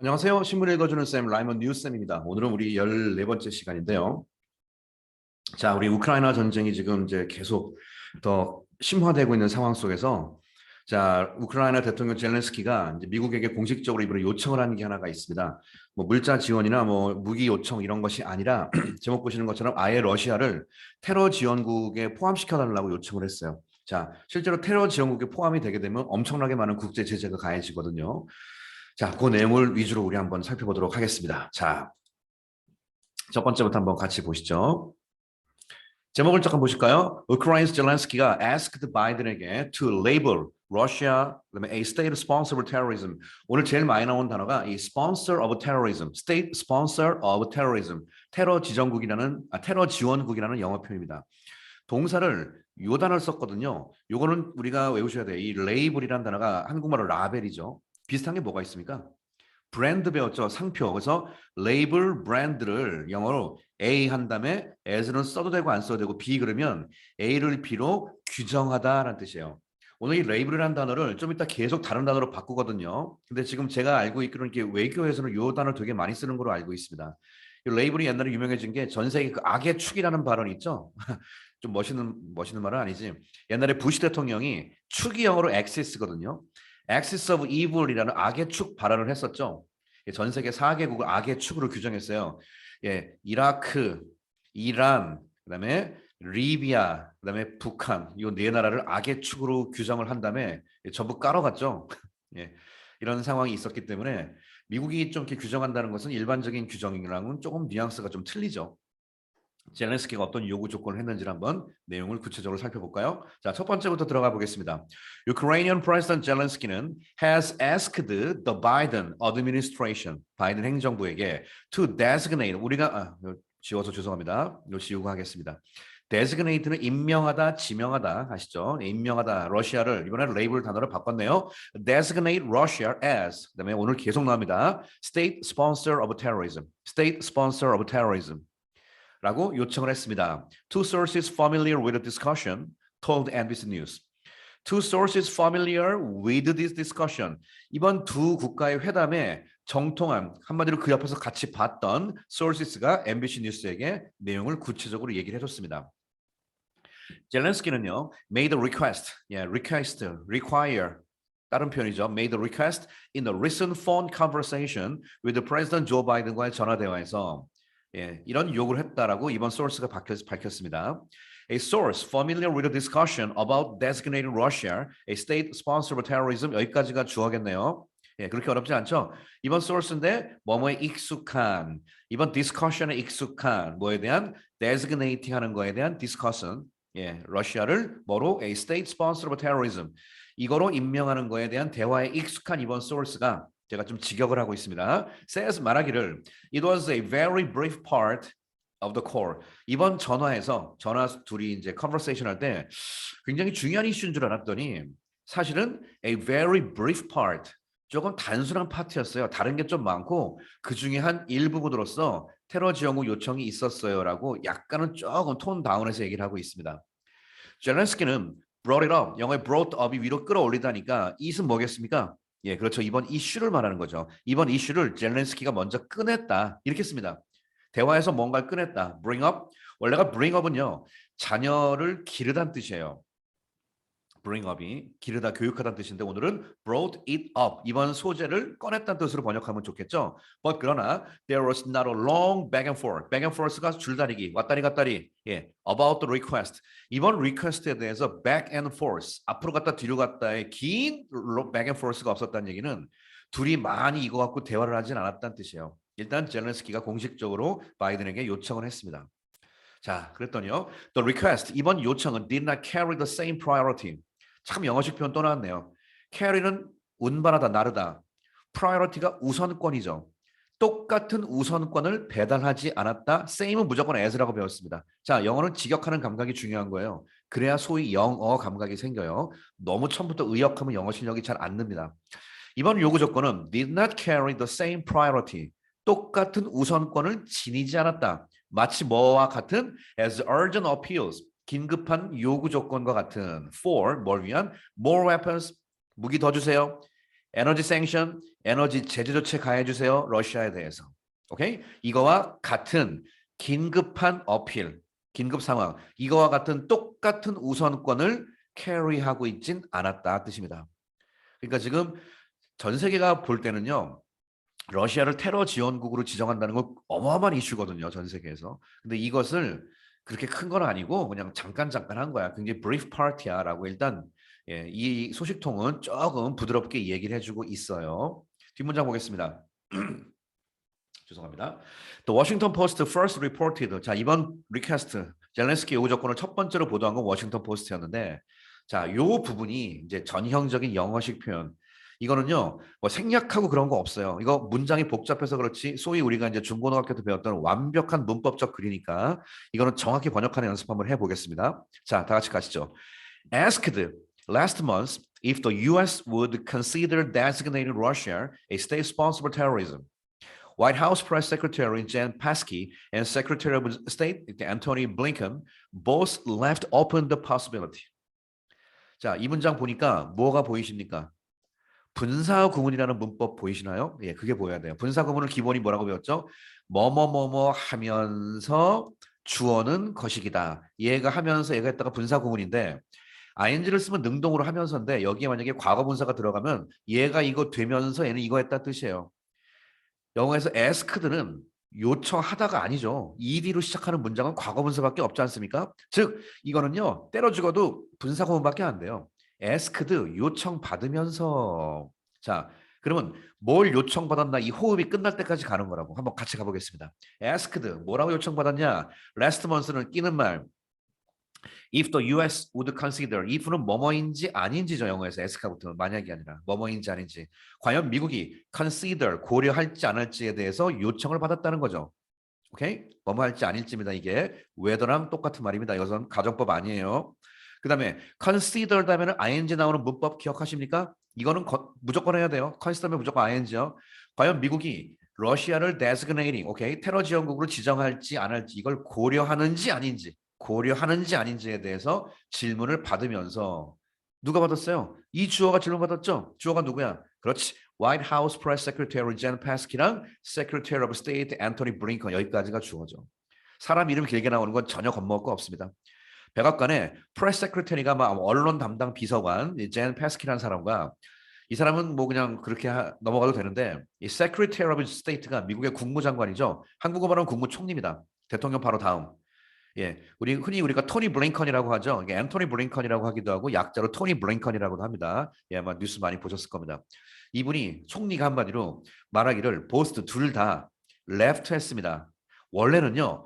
안녕하세요. 신문 읽어주는 쌤 라이먼 뉴쌤입니다. 오늘은 우리 14번째 시간인데요. 자, 우리 우크라이나 전쟁이 지금 이제 계속 더 심화되고 있는 상황 속에서 자, 우크라이나 대통령 젤렌스키가 이제 미국에게 공식적으로 이번에 요청을 하는 게 하나가 있습니다. 뭐 물자 지원이나 뭐 무기 요청 이런 것이 아니라 제목 보시는 것처럼 아예 러시아를 테러 지원국에 포함시켜 달라고 요청을 했어요. 자, 실제로 테러 지원국에 포함이 되게 되면 엄청나게 많은 국제 제재가 가해지거든요. 자, 그 내용을 위주로 우리 한번 살펴보도록 하겠습니다. 자, 첫 번째부터 한번 같이 보시죠. 제목을 잠깐 보실까요? 우크라이나 젤렌스키가 asked 바이든에게 to label Russia, 그다음에 a state sponsor of terrorism. 오늘 제일 많이 나온 단어가 이 sponsor of terrorism, state sponsor of terrorism, 테러 지정국이라는 테러 지원국이라는 영어 표현입니다. 동사를 요 단어를 썼거든요. 요거는 우리가 외우셔야 돼요. 이 레이블이라는 단어가 한국말로 라벨이죠. 비슷한 게 뭐가 있습니까? 브랜드 배웠죠. 상표. 그래서 레이블 브랜드를 영어로 A 한 다음에 as는 써도 되고 안 써도 되고 B 그러면 A를 B로 규정하다라는 뜻이에요. 오늘 이 레이블이라는 단어를 좀 이따 계속 다른 단어로 바꾸거든요. 근데 지금 제가 알고 있기로는 이게 외교에서는 이 단어를 되게 많이 쓰는 걸로 알고 있습니다. 이 레이블이 옛날에 유명해진 게 전 세계 그 악의 축이라는 발언이 있죠. 좀 멋있는 말은 아니지. 옛날에 부시 대통령이 축이 영어로 axis거든요. axis of evil이라는 악의 축 발언을 했었죠. 전 세계 4개국을 악의 축으로 규정했어요. 예, 이라크, 이란, 그다음에 리비아, 그다음에 북한 이 네 나라를 악의 축으로 규정을 한 다음에 전부 깔아갔죠. 예, 이런 상황이 있었기 때문에 미국이 좀 이렇게 규정한다는 것은 일반적인 규정이랑은 조금 뉘앙스가 좀 틀리죠. 젤렌스키가 어떤 요구 조건을 했는지를 한번 내용을 구체적으로 살펴볼까요? 자, 첫 번째부터 들어가 보겠습니다. Ukrainian President Zelensky는 has asked the Biden administration, 바이든 행정부에게 to designate, 우리가 지워서 죄송합니다. 이거 지우고 하겠습니다. designate는 임명하다, 지명하다 하시죠. 임명하다, 러시아를 이번에는 레이블 단어를 바꿨네요. designate Russia as, 그다음에 오늘 계속 나옵니다. state sponsor of terrorism, state sponsor of terrorism. 라고 요청을 했습니다. Two sources familiar with the discussion told NBC News. Two sources familiar with this discussion. 이번 두 국가의 회담에 정통한 한마디로 그 옆에서 같이 봤던 sources가 MBC 뉴스에게 내용을 구체적으로 얘기를 해줬습니다. 젤렌스키는요, made a request, request, require 다른 표현이죠. made a request in a recent phone conversation with the President Joe Biden과의 전화 대화에서 이런 요구를 했다라고 이번 소스가 밝혔습니다. A source familiar with the discussion about designating Russia a state sponsor of terrorism 여기까지가 주어겠네요. 그렇게 어렵지 않죠? 이번 source인데 뭐뭐에 익숙한 이번 discussion에 익숙한 뭐에 대한 designating 하는 거에 대한 discussion 러시아를 뭐로 a state sponsor of terrorism 이거로 임명하는 거에 대한 대화에 익숙한 이번 source가 제가 좀 직역을 하고 있습니다. says 말하기를 It was a very brief part of the call. 이번 전화에서 전화 둘이 이제 conversation 할 때 굉장히 중요한 이슈인 줄 알았더니 사실은 a very brief part 조금 단순한 파트였어요. 다른 게 좀 많고 그 중에 한 일부분으로서 테러 지원국 요청이 있었어요라고 약간은 조금 톤 다운해서 얘기를 하고 있습니다. 젤렌스키는 brought it up, 영어에 brought up이 위로 끌어올리다니까 it은 뭐겠습니까? 그렇죠. 이번 이슈를 말하는 거죠. 이번 이슈를 젤렌스키가 먼저 꺼냈다. 이렇게 씁니다. 대화에서 뭔가를 꺼냈다. bring up. 원래가 bring up은요. 자녀를 기르다는 뜻이에요. bring up이 기르다, 교육하다는 뜻인데 오늘은 brought it up. 이번 소재를 꺼냈다는 뜻으로 번역하면 좋겠죠. But 그러나 there was not a long back and forth. back and forth가 줄다리기, 왔다리 갔다리. About the request. 이번 request에 대해서 back and forth, 앞으로 갔다 뒤로 갔다의 긴 back and forth가 없었다는 얘기는 둘이 많이 이거 갖고 대화를 하진 않았다는 뜻이에요. 일단 젤렌스키가 공식적으로 바이든에게 요청을 했습니다. 자, 그랬더니요. The request, 이번 요청은 did not carry the same priority. 참 영어식 표현 또 나왔네요. carry는 운반하다, 나르다. priority가 우선권이죠. 똑같은 우선권을 배달하지 않았다. same은 무조건 as라고 배웠습니다. 자, 영어는 직역하는 감각이 중요한 거예요. 그래야 소위 영어 감각이 생겨요. 너무 처음부터 의역하면 영어 실력이 잘 안 늡니다. 이번 요구 조건은 did not carry the same priority. 똑같은 우선권을 지니지 않았다. 마치 뭐와 같은 as urgent appeals. 긴급한 요구 조건과 같은 for 뭘 위한 more weapons 무기 더 주세요. 에너지 सँ션, 에너지 제재 조치 가해 주세요. 러시아에 대해서. 오케이? 이거와 같은 긴급한 어필, 긴급 상황. 이거와 같은 똑같은 우선권을 캐리하고 있진 않았다 뜻입니다. 그러니까 지금 전 세계가 볼 때는요. 러시아를 테러 지원국으로 지정한다는 건 어마어마한 이슈거든요. 전 세계에서. 근데 이것을 그렇게 큰 건 아니고 그냥 잠깐 한 거야. 굉장히 brief party야라고 일단 예, 이 소식통은 조금 부드럽게 얘기를 해주고 있어요. 뒷문장 보겠습니다. 죄송합니다. The Washington Post first reported. 자, 이번 리퀘스트 젤렌스키 요구 조건을 첫 번째로 보도한 건 워싱턴 포스트였는데, 자, 요 부분이 이제 전형적인 영어식 표현. 이거는요, 뭐 생략하고 그런 거 없어요. 이거 문장이 복잡해서 그렇지, 소위 우리가 이제 중고등학교 때 배웠던 완벽한 문법적 글이니까 이거는 정확히 번역하는 연습 한번 해보겠습니다. 자, 다 같이 가시죠. Asked last month if the U.S. would consider designating Russia a state responsible terrorism. White House Press Secretary Jen Psaki and Secretary of State Antony Blinken both left open the possibility. 자, 이 문장 보니까 뭐가 보이십니까? 분사구문이라는 문법 보이시나요? 예, 그게 보여야 돼요. 분사구문을 기본이 뭐라고 배웠죠? 뭐뭐뭐뭐 하면서 주어는 거식이다. 얘가 하면서 얘가 했다가 분사구문인데 ing를 쓰면 능동으로 하면서인데 여기에 만약에 과거분사가 들어가면 얘가 이거 되면서 얘는 이거 했다 뜻이에요. 영어에서 asked는 요청하다가 아니죠. ed로 시작하는 문장은 과거분사밖에 없지 않습니까? 즉 이거는요. 때려 죽어도 분사구문밖에 안 돼요. asked 요청받으면서. 자, 그러면 뭘 요청받았나 이 호흡이 끝날 때까지 가는 거라고. 한번 같이 가보겠습니다. asked 뭐라고 요청받았냐? last month는 끼는 말. If the US would consider, if는 뭐뭐인지 아닌지죠. 영어에서 ask가 붙으면 만약이 아니라 뭐뭐인지 아닌지. 과연 미국이 consider, 고려할지 안 할지에 대해서 요청을 받았다는 거죠. 오케이? 뭐뭐 할지 아닐지입니다. 이게 whether랑 똑같은 말입니다. 이것은 가정법 아니에요. 그 다음에 consider 다음에는 ing 나오는 문법 기억하십니까? 이거는 무조건 해야 돼요. consider면 무조건 ing요. 과연 미국이 러시아를 designating, 오케이? 테러 지원국으로 지정할지 안 할지 이걸 고려하는지 아닌지 고려하는지 아닌지에 대해서 질문을 받으면서 누가 받았어요? 이 주어가 질문 받았죠? 주어가 누구야? 그렇지. White House Press Secretary Jen Psaki랑 Secretary of State Antony Blinken 여기까지가 주어죠. 사람 이름 길게 나오는 건 전혀 겁먹을 거 없습니다. 백악관에 프레스 세크리터리가 막 언론 담당 비서관 젠 패스키라는 사람과 이 사람은 뭐 그냥 그렇게 넘어가도 되는데 이 Secretary of State가 미국의 국무장관이죠. 한국어 말하면 국무총리입니다. 대통령 바로 다음. 예, 흔히 우리가 토니 블링컨이라고 하죠. 이게 앤토니 블링컨이라고 하기도 하고 약자로 토니 블링컨이라고도 합니다. 예, 아마 뉴스 많이 보셨을 겁니다. 이분이 총리가 한마디로 말하기를 보스트 둘 다 레프트 했습니다. 원래는요.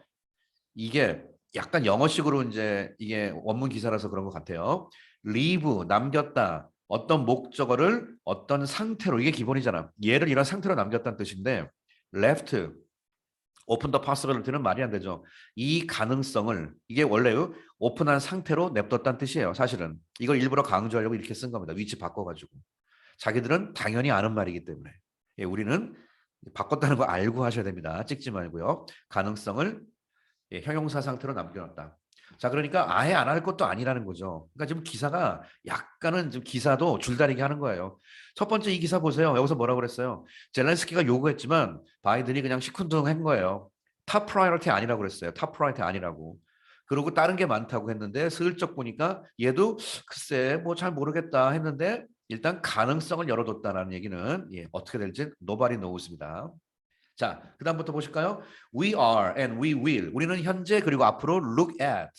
이게 약간 영어식으로 이제 이게 원문 기사라서 그런 것 같아요. leave 남겼다. 어떤 목적어를 어떤 상태로 이게 기본이잖아. 얘를 이런 상태로 남겼다는 뜻인데 left open the possibility는 말이 안 되죠. 이 가능성을 이게 원래요. 오픈한 상태로 냅뒀다는 뜻이에요. 사실은 이걸 일부러 강조하려고 이렇게 쓴 겁니다. 위치 바꿔가지고 자기들은 당연히 아는 말이기 때문에 예, 우리는 바꿨다는 거 알고 하셔야 됩니다. 찍지 말고요. 가능성을 예, 형용사 상태로 남겨놨다. 자, 그러니까 아예 안 할 것도 아니라는 거죠. 그러니까 지금 기사가 약간은 지금 기사도 줄다리기 하는 거예요. 첫 번째 이 기사 보세요. 여기서 뭐라고 그랬어요? 젤렌스키가 요구했지만 바이든이 그냥 시큰둥한 거예요. 탑 프라이어티 아니라고 그랬어요. 탑 프라이어티 아니라고. 그리고 다른 게 많다고 했는데 슬쩍 보니까 얘도 글쎄 뭐 잘 모르겠다 했는데 일단 가능성을 열어뒀다는 얘기는 예, 어떻게 될지 nobody knows입니다. 자, 그 다음부터 보실까요? We are and we will. 우리는 현재 그리고 앞으로 look at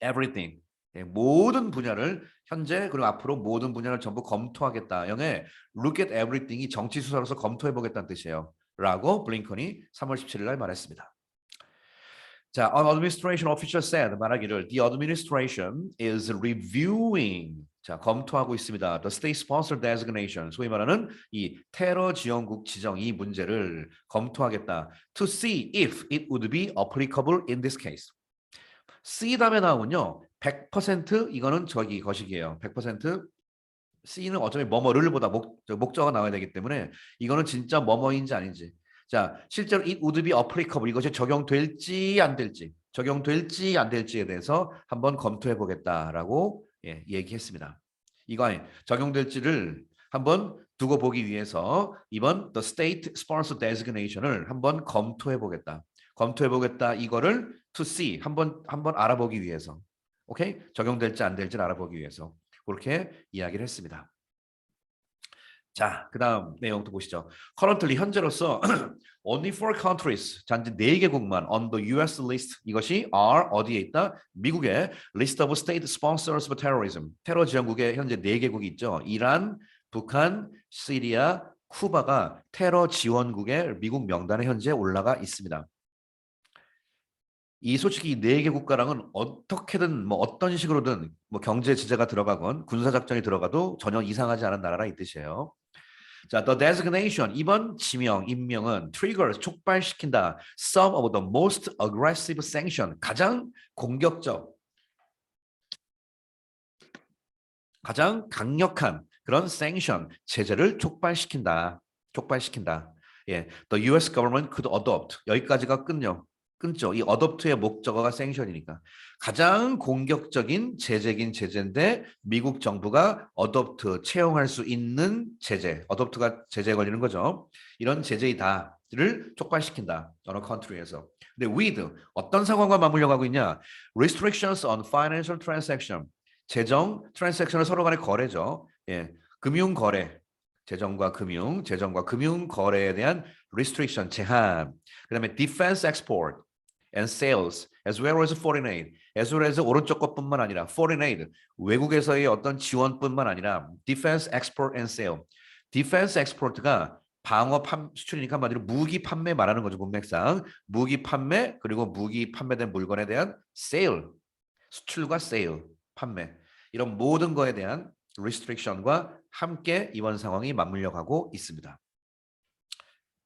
everything. 예, 모든 분야를 현재 그리고 앞으로 모든 분야를 전부 검토하겠다. 영에 look at everything이 정치 수사로서 검토해보겠다는 뜻이에요. 라고 블링컨이 3월 17일 날 말했습니다. 자, an administration official said 말하기를 the administration is reviewing 자, 검토하고 있습니다. The state sponsor designation 소위 말하는 이 테러 지원국 지정 이 문제를 검토하겠다. To see if it would be applicable in this case. C 다음에 나오면요. 100% 이거는 저기 거식이에요. 100% C는 어차피 뭐뭐를 보다 목적어가 나와야 되기 때문에 이거는 진짜 뭐뭐인지 아닌지. 자, 실제로 it would be applicable 이것이 적용될지 안 될지에 대해서 한번 검토해 보겠다라고 예, 얘기했습니다. 이거 적용될지를 한번 두고 보기 위해서 이번 the state sponsor designation을 한번 검토해 보겠다. 검토해 보겠다. 이거를 to see 한번 알아보기 위해서. 오케이? 적용될지 안 될지 알아보기 위해서. 그렇게 이야기를 했습니다. 자, 그다음 내용도 보시죠. Currently 현재로서 only four countries 단지 4개국만 on the US list 이것이 are 어디에 있다? 미국의 list of state sponsors of terrorism 테러 지원국에 현재 4개국이 있죠. 이란, 북한, 시리아, 쿠바가 테러 지원국의 미국 명단에 현재 올라가 있습니다. 이 솔직히 4개 국가랑은 어떻게든 뭐 어떤 식으로든 뭐 경제 제재가 들어가건 군사 작전이 들어가도 전혀 이상하지 않은 나라라 이 뜻이에요. 자, the designation 이번 지명, 임명은 triggers 촉발시킨다. Some of the most aggressive sanction 가장 공격적, 가장 강력한 그런 sanction 제재를 촉발시킨다. 촉발시킨다. 예, the U.S. government could adopt 여기까지가 끊죠. 이 adopt의 목적어가 sanction이니까 가장 공격적인 제재긴 제재인데 미국 정부가 adopt 채용할 수 있는 제재, adopt가 제재에 걸리는 거죠. 이런 제재이다를 촉발시킨다. 어느 country에서. 근데 with 어떤 상황과 맞물려 가고 있냐? Restrictions on financial transaction. 재정 트랜잭션을 서로 간의 거래죠. 예, 금융 거래. 재정과 금융 거래에 대한 restriction 제한. 그다음에 defense export and sales as well as foreign aid. as well as 오른쪽 것뿐만 아니라 foreign aid 외국에서의 어떤 지원뿐만 아니라 defense export and sale. defense export가 방어 수출이니까 한마디로 무기 판매 말하는 거죠. 문맥상 무기 판매 그리고 무기 판매된 물건에 대한 sale 수출과 sale 판매 이런 모든 거에 대한 restriction과 함께 이번 상황이 맞물려 가고 있습니다.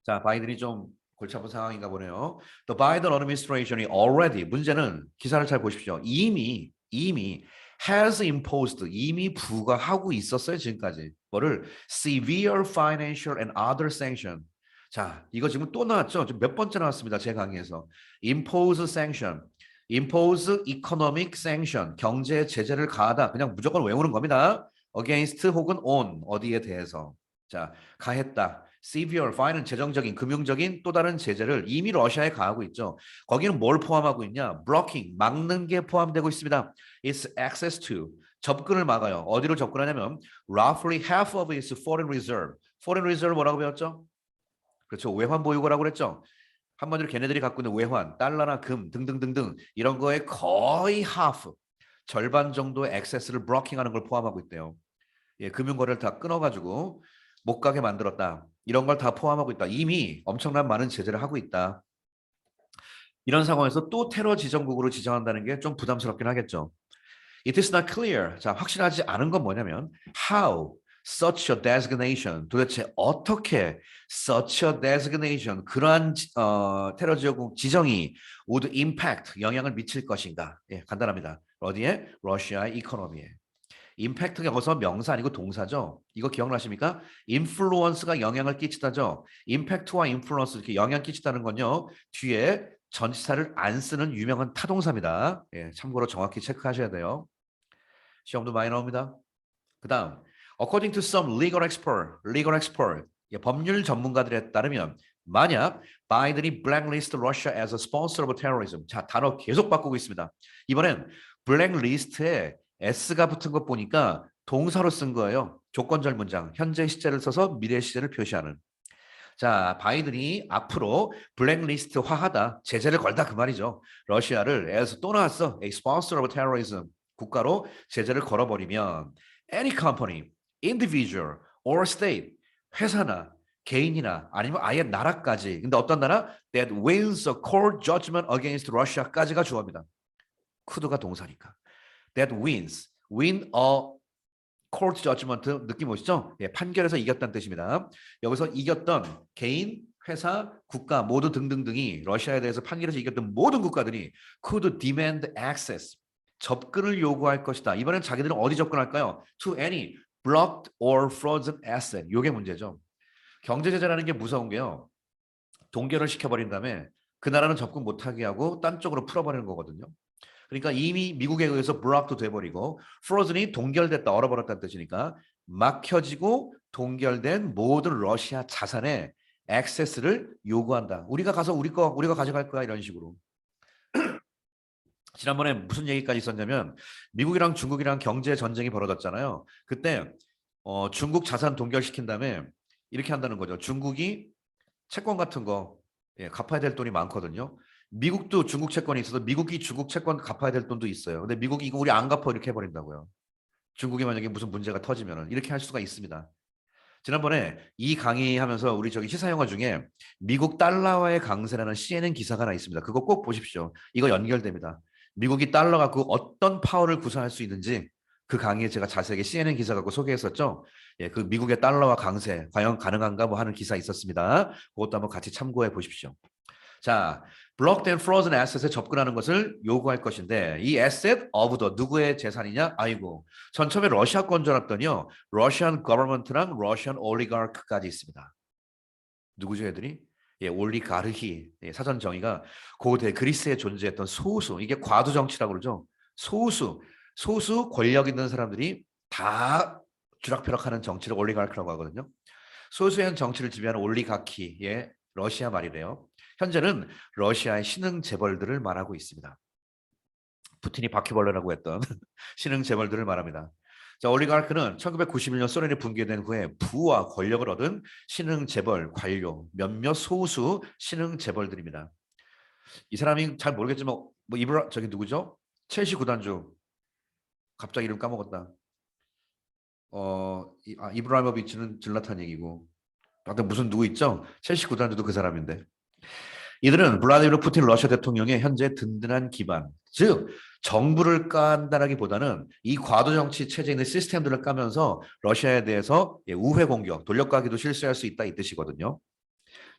자, 바이든이 좀 골치 아픈 상황인가 보네요. The Biden administration이 already 문제는 기사를 잘 보십시오. 이미 has imposed 이미 부과하고 있었어요 지금까지 뭐를 severe financial and other sanction. 자, 이거 지금 또 나왔죠. 지금 몇 번째 나왔습니다 제 강의에서 impose sanction. impose economic sanction 경제 제재를 가하다 그냥 무조건 외우는 겁니다. against 혹은 on 어디에 대해서 자 가했다. severe fine은 재정적인 금융적인 또 다른 제재를 이미 러시아에 가하고 있죠. 거기는 뭘 포함하고 있냐? blocking 막는 게 포함되고 있습니다. It's access to 접근을 막아요. 어디로 접근하냐면 roughly half of its foreign reserve. foreign reserve 뭐라고 배웠죠? 그렇죠. 외환 보유고라고 그랬죠. 한마디로 걔네들이 갖고 있는 외환, 달러나 금 등등등등 이런 거에 거의 half, 절반 정도의 액세스를 브로킹하는 걸 포함하고 있대요. 예, 금융거래를 다 끊어가지고 못 가게 만들었다. 이런 걸 다 포함하고 있다. 이미 엄청난 많은 제재를 하고 있다. 이런 상황에서 또 테러 지정국으로 지정한다는 게 좀 부담스럽긴 하겠죠. It is not clear. 자, 확실하지 않은 건 뭐냐면 how such a designation 도대체 어떻게 such a designation 그러한 테러 지역국 지정이 would impact 영향을 미칠 것인가? 예, 간단합니다. 어디에? 러시아의 이코노미에. 임팩트가 여기서 명사 아니고 동사죠. 이거 기억나십니까? 인플루언스가 영향을 끼치다죠. 임팩트와 인플루언스 이렇게 영향 끼치다는 건요. 뒤에 전치사를 안 쓰는 유명한 타동사입니다. 예, 참고로 정확히 체크하셔야 돼요. 시험도 많이 나옵니다. 그 다음 according to some legal expert 예, 법률 전문가들에 따르면 만약 바이든이 blacklist Russia as a sponsor of terrorism 자 단어 계속 바꾸고 있습니다. 이번엔 blacklist에 S가 붙은 것 보니까 동사로 쓴 거예요. 조건절 문장 현재 시제를 써서 미래 시제를 표시하는 자 바이든이 앞으로 블랙리스트화하다 제재를 걸다 그 말이죠. 러시아를 as 또 나왔어 a sponsor of terrorism 국가로 제재를 걸어버리면 any company, individual or state 회사나 개인이나 아니면 아예 나라까지 근데 어떤 나라? that wins a court judgment against Russia까지가 주어입니다. could가 동사니까 that win a court judgment 느낌 오시죠? 예, 판결에서 이겼다는 뜻입니다. 여기서 이겼던 개인, 회사, 국가 모두 등등등이 러시아에 대해서 판결에서 이겼던 모든 국가들이 could demand access 접근을 요구할 것이다. 이번엔 자기들은 어디 접근할까요? To any blocked or frozen asset. 이게 문제죠. 경제 제재라는 게 무서운 게요. 동결을 시켜버린 다음에 그 나라는 접근 못하게 하고 딴 쪽으로 풀어버리는 거거든요. 그러니까 이미 미국에 의해서 blocked 돼버리고 frozen이 동결됐다, 얼어버렸다는 뜻이니까 막혀지고 동결된 모든 러시아 자산에 액세스를 요구한다. 우리가 가서 우리가 가져갈 거야 이런 식으로. 지난번에 무슨 얘기까지 있었냐면 미국이랑 중국이랑 경제 전쟁이 벌어졌잖아요. 그때 중국 자산 동결시킨 다음에 이렇게 한다는 거죠. 중국이 채권 같은 거 갚아야 될 돈이 많거든요. 미국도 중국 채권이 있어서 미국이 중국 채권 갚아야 될 돈도 있어요. 근데 미국이 이거 우리 안 갚아 이렇게 해버린다고요. 중국이 만약에 무슨 문제가 터지면 이렇게 할 수가 있습니다. 지난번에 이 강의하면서 우리 저기 시사 영화 중에 미국 달러와의 강세라는 CNN 기사가 하나 있습니다. 그거 꼭 보십시오. 이거 연결됩니다. 미국이 달러 갖고 어떤 파워를 구사할 수 있는지 그 강의에 제가 자세하게 CNN 기사 갖고 소개했었죠. 예, 그 미국의 달러와 강세 과연 가능한가 뭐 하는 기사 있었습니다. 그것도 한번 같이 참고해 보십시오. 자, blocked and frozen asset에 접근하는 것을 요구할 것인데 이 asset of the 누구의 재산이냐? 아이고, 전 처음에 러시아 건 줄 알았더니요. Russian government랑 Russian oligarch까지 있습니다. 누구죠, 애들이? 예, 올리가르히. 예, 사전 정의가 고대 그리스에 존재했던 소수, 이게 과도 정치라고 그러죠. 소수 권력 있는 사람들이 다 쥐락펴락하는 정치를 올리가르크라고 하거든요. 소수의 정치를 지배하는 올리가키의 러시아 말이래요. 현재는 러시아의 신흥 재벌들을 말하고 있습니다. 푸틴이 바퀴벌레라고 했던 신흥 재벌들을 말합니다. 자, 올리가르크는 1991년 소련이 붕괴된 후에 부와 권력을 얻은 신흥 재벌, 관료, 몇몇 소수 신흥 재벌들입니다. 이 사람이 잘 모르겠지만 뭐 저기 누구죠? 첼시 구단주 갑자기 이름 까먹었다. 이브라이모비치는 질라탄 얘기고 아까 무슨 누구 있죠? 첼시 구단주도 그 사람인데 이들은 블라디미르 푸틴 러시아 대통령의 현재 든든한 기반, 즉 정부를 깐다라기보다는 이 과도 정치 체제에 있는 시스템들을 까면서 러시아에 대해서 우회 공격, 돌려가기도 실시할 수 있다 이 뜻이거든요.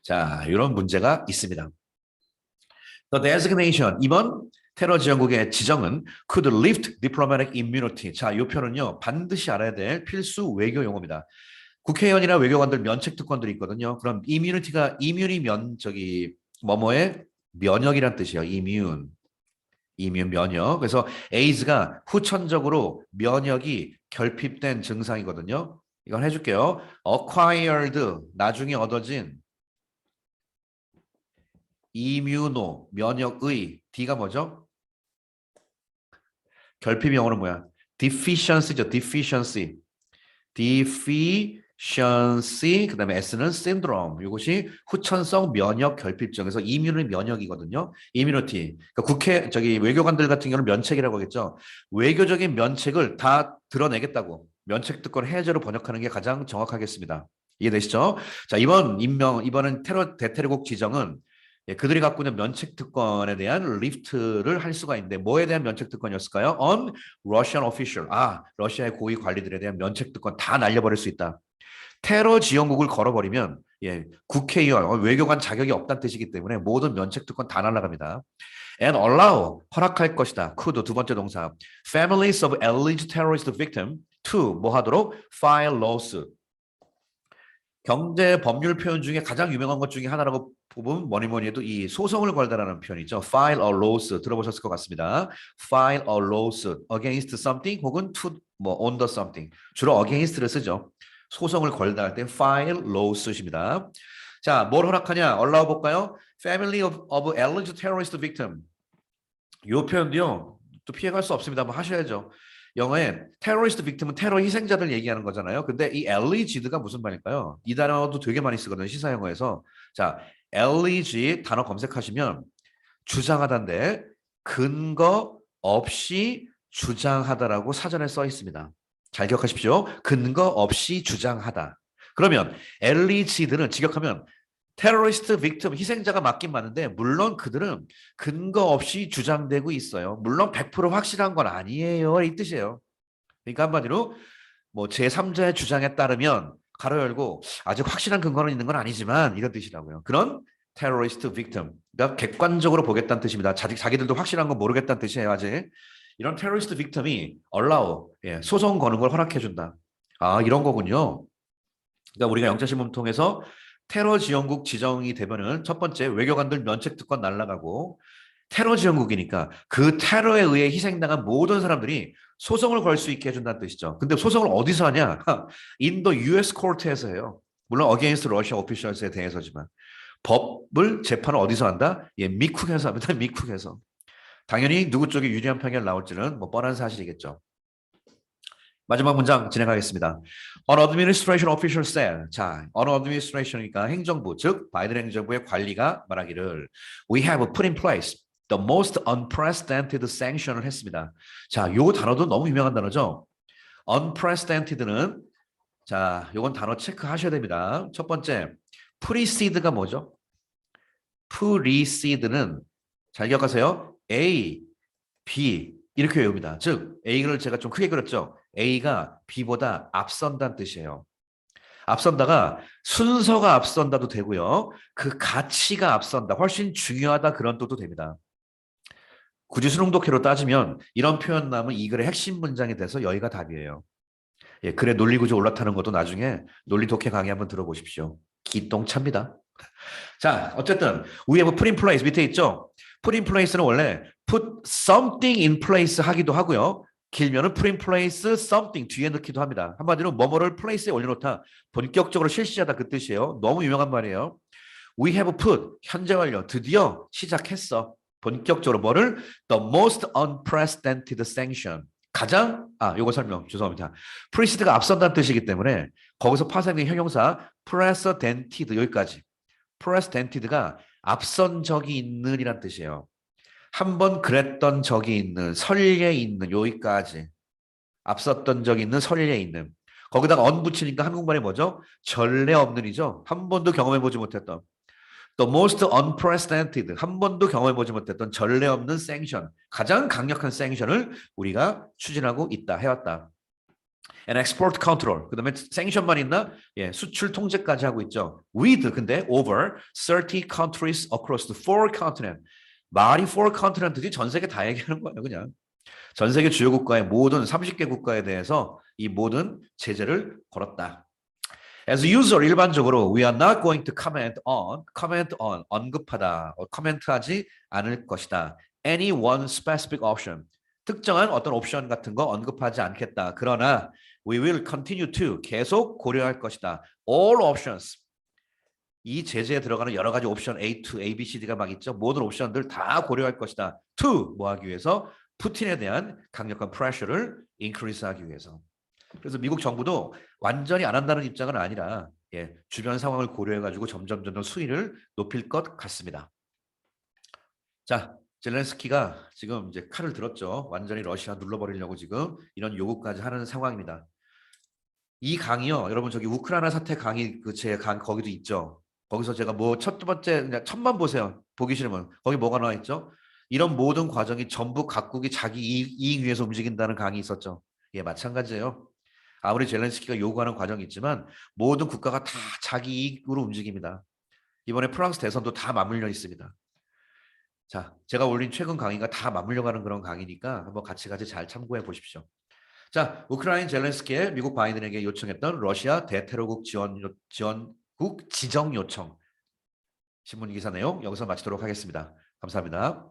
자, 이런 문제가 있습니다. The designation, 이번 테러 지원국의 지정은 could lift diplomatic immunity. 자, 이 표현은요 반드시 알아야 될 필수 외교 용어입니다. 국회의원이나 외교관들 면책 특권들이 있거든요. 그럼 immunity가 저기 뭐뭐의 면역이란 뜻이에요. 이뮨 면역. 그래서 에이즈가 후천적으로 면역이 결핍된 증상이거든요. 이건 해줄게요. acquired 나중에 얻어진 이뮤노 면역의 D가 뭐죠? 결핍 영어는 뭐야? deficiency죠. deficiency 그다음에 S는 syndrome. 이것이 후천성 면역 결핍증에서 이뮨은 면역이거든요. immunity. 그러니까 외교관들 같은 경우는 면책이라고 하겠죠. 외교적인 면책을 다 드러내겠다고 면책 특권 해제로 번역하는 게 가장 정확하겠습니다. 이해되시죠? 자, 이번은 대테러국 지정은 그들이 갖고 있는 면책 특권에 대한 리프트를 할 수가 있는데 뭐에 대한 면책 특권이었을까요? On Russian official. 러시아의 고위 관리들에 대한 면책 특권 다 날려버릴 수 있다. 테러 지원국을 걸어버리면 국회의원, 외교관 자격이 없다는 뜻이기 때문에 모든 면책 특권 다 날아갑니다. And allow, 허락할 것이다. could, 두 번째 동사. Families of alleged terrorist victim to, 뭐 하도록? File lawsuit. 경제 법률 표현 중에 가장 유명한 것 중에 하나라고 보면 뭐니 해도 이 소송을 걸다라는 표현이죠. File a lawsuit 들어보셨을 것 같습니다. File a lawsuit against something 혹은 to on the something. 주로 against를 쓰죠. 소송을 걸다 할 때 file lawsuit입니다. 자, 뭘 허락하냐? allow 볼까요? Family of alleged terrorist victim. 이 표현도요. 또 피해갈 수 없습니다. 뭐 하셔야죠. 영어에 테러리스트 빅팀은 테러 희생자들 얘기하는 거잖아요. 근데 이 alleged가 무슨 말일까요? 이 단어도 되게 많이 쓰거든요. 시사 영어에서. 자, alleged 단어 검색하시면 주장하다인데 근거 없이 주장하다라고 사전에 써 있습니다. 잘 기억하십시오. 근거 없이 주장하다. 그러면 alleged는 직역하면 테러리스트 빅팀 희생자가 맞긴 맞는데 물론 그들은 근거 없이 주장되고 있어요. 물론 100% 확실한 건 아니에요. 이 뜻이에요. 그러니까 한마디로 뭐 제3자의 주장에 따르면 가로 열고 아직 확실한 근거는 있는 건 아니지만 이런 뜻이라고요. 그런 테러리스트 빅팀. 그러니까 객관적으로 보겠다는 뜻입니다. 자기들도 확실한 건 모르겠다는 뜻이에요. 아직. 이런 테러리스트 빅팀이 allow, 소송 거는 걸 허락해 준다. 이런 거군요. 그러니까 우리가 영자신문 통해서 테러 지원국 지정이 되면은 첫 번째 외교관들 면책 특권 날라가고 테러 지원국이니까 그 테러에 의해 희생당한 모든 사람들이 소송을 걸 수 있게 해준다는 뜻이죠. 근데 소송을 어디서 하냐? In the US court에서 해요. 물론 against Russia officials에 대해서지만 법을 재판을 어디서 한다? 예, 미국에서 합니다. 미국에서. 당연히 누구 쪽이 유리한 판결 나올지는 뭐 뻔한 사실이겠죠. 마지막 문장 진행하겠습니다. An administration official said. 자, an administration이니까 행정부, 즉 바이든 행정부의 관리가 말하기를 We have put in place the most unprecedented sanction을 했습니다. 자, 요 단어도 너무 유명한 단어죠. unprecedented는 자, 요건 단어 체크하셔야 됩니다. 첫 번째, precede가 뭐죠? precede는 잘 기억하세요. A, B 이렇게 외웁니다. 즉 A를 제가 좀 크게 그렸죠. A가 B보다 앞선다는 뜻이에요. 앞선다가 순서가 앞선다도 되고요. 그 가치가 앞선다. 훨씬 중요하다 그런 뜻도 됩니다. 굳이 수능 독해로 따지면 이런 표현 나오면 이 글의 핵심 문장이 돼서 여기가 답이에요. 예, 글의 논리 구조 올라타는 것도 나중에 논리 독해 강의 한번 들어보십시오. 기똥차입니다. 자, 어쨌든 we have put in place 밑에 있죠. put in place는 원래 put something in place 하기도 하고요. 길면은 put in place something 뒤에 넣기도 합니다. 한마디로 뭐뭐를 place에 올려놓다. 본격적으로 실시하다 그 뜻이에요. 너무 유명한 말이에요. We have put 현재 완료 드디어 시작했어. 본격적으로 뭐를 the most unprecedented sanction 가장 요거 설명 죄송합니다. 프리시드가 앞선다는 뜻이기 때문에 거기서 파생된 형용사 precedented 여기까지 precedented가 앞선 적이 있는 이란 뜻이에요. 한번 그랬던 적이 있는 설례 있는 여기까지 앞섰던 적이 있는 설례 있는 거기다가 언 붙이니까 한국말이 뭐죠? 전례 없는이죠. 한 번도 경험해보지 못했던 The most unprecedented 한 번도 경험해보지 못했던 전례 없는 sanction 가장 강력한 sanction을 우리가 추진하고 있다 해왔다. And export control 그 다음에 sanction만 있나? 예, 수출 통제까지 하고 있죠. With 근데 over 30 countries across the 4 continents 말이 4 continents지 전 세계 다 얘기하는 거예요 그냥. 전 세계 주요 국가의 모든 30개 국가에 대해서 이 모든 제재를 걸었다. As usual 일반적으로 we are not going to comment on 언급하다 코멘트하지 않을 것이다. Any one specific option 특정한 어떤 옵션 같은 거 언급하지 않겠다. 그러나 we will continue to 계속 고려할 것이다. All options 이 제재에 들어가는 여러 가지 옵션 A2, A, B, C, D가 막 있죠. 모든 옵션들 다 고려할 것이다. To 뭐 하기 위해서 푸틴에 대한 강력한 프레셔를 인크리스하기 위해서. 그래서 미국 정부도 완전히 안 한다는 입장은 아니라 예, 주변 상황을 고려해가지고 점점 수위를 높일 것 같습니다. 자, 젤렌스키가 지금 이제 칼을 들었죠. 완전히 러시아 눌러버리려고 지금 이런 요구까지 하는 상황입니다. 이 강의요, 여러분 저기 우크라이나 사태 강의 그 제 강 거기도 있죠. 거기서 제가 뭐 첫 번째 그냥 첫만 보세요. 보기 싫으면 거기 뭐가 나와 있죠? 이런 모든 과정이 전부 각국이 자기 이익 위해서 움직인다는 강의 있었죠. 예, 마찬가지예요. 아무리 젤렌스키가 요구하는 과정이 있지만 모든 국가가 다 자기 이익으로 움직입니다. 이번에 프랑스 대선도 다 맞물려 있습니다. 자, 제가 올린 최근 강의가 다 맞물려 가는 그런 강의니까 한번 같이 잘 참고해 보십시오. 자, 우크라이나 젤렌스키의 미국 바이든에게 요청했던 러시아 대테러국 지원국 지정 요청 신문 기사 내용 여기서 마치도록 하겠습니다. 감사합니다.